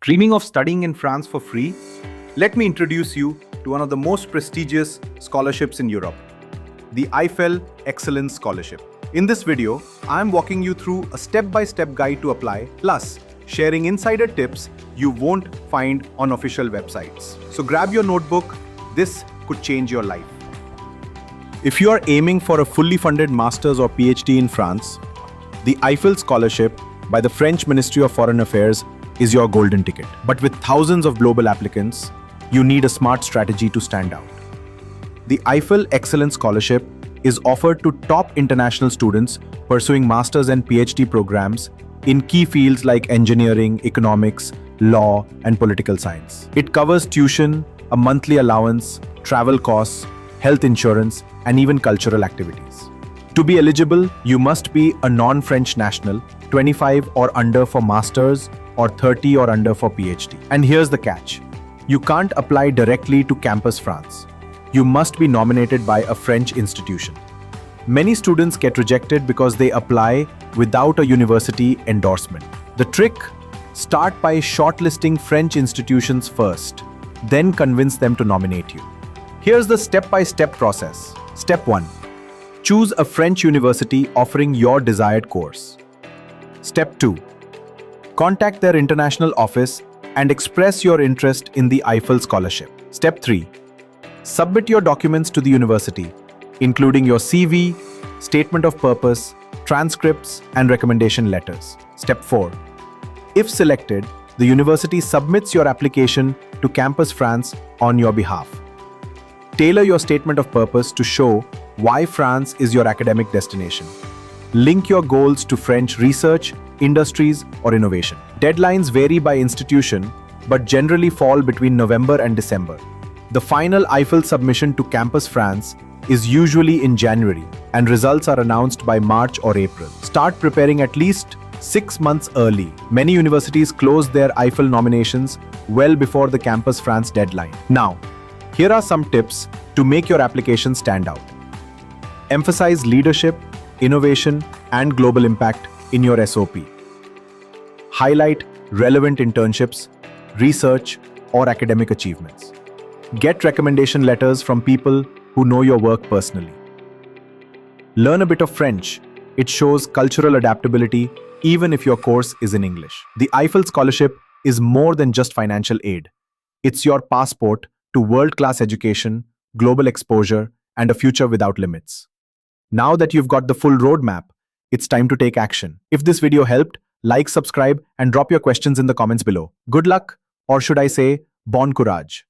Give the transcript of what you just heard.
Dreaming of studying in France for free? Let me introduce you to one of the most prestigious scholarships in Europe, the Eiffel Excellence Scholarship. In this video, I am walking you through a step-by-step guide to apply, plus sharing insider tips you won't find on official websites. So grab your notebook, this could change your life. If you are aiming for a fully funded master's or PhD in France, the Eiffel Scholarship by the French Ministry of Foreign Affairs is your golden ticket. But with thousands of global applicants, you need a smart strategy to stand out. The Eiffel Excellence Scholarship is offered to top international students pursuing master's and PhD programs in key fields like engineering, economics, law, and political science. It covers tuition, a monthly allowance, travel costs, health insurance, and even cultural activities. To be eligible, you must be a non-French national, 25 or under for master's, or 30 or under for PhD. And here's the catch. You can't apply directly to Campus France. You must be nominated by a French institution. Many students get rejected because they apply without a university endorsement. The trick? Start by shortlisting French institutions first, then convince them to nominate you. Here's the step-by-step process. Step 1. Choose a French university offering your desired course. Step 2. Contact their international office and express your interest in the Eiffel Scholarship. Step 3. Submit your documents to the university, including your CV, statement of purpose, transcripts, and recommendation letters. Step 4. If selected, the university submits your application to Campus France on your behalf. Tailor your statement of purpose to show why France is your academic destination. Link your goals to French research, industries, or innovation. Deadlines vary by institution, but generally fall between November and December. The final Eiffel submission to Campus France is usually in January, and results are announced by March or April. Start preparing at least 6 months early. Many universities close their Eiffel nominations well before the Campus France deadline. Now, here are some tips to make your application stand out. Emphasize leadership, innovation, and global impact in your SOP. Highlight relevant internships, research, or academic achievements. Get recommendation letters from people who know your work personally. Learn a bit of French. It shows cultural adaptability even if your course is in English. The Eiffel Scholarship is more than just financial aid. It's your passport to world-class education, global exposure, and a future without limits. Now that you've got the full roadmap, it's time to take action. If this video helped, like, subscribe, and drop your questions in the comments below. Good luck, or should I say, bon courage.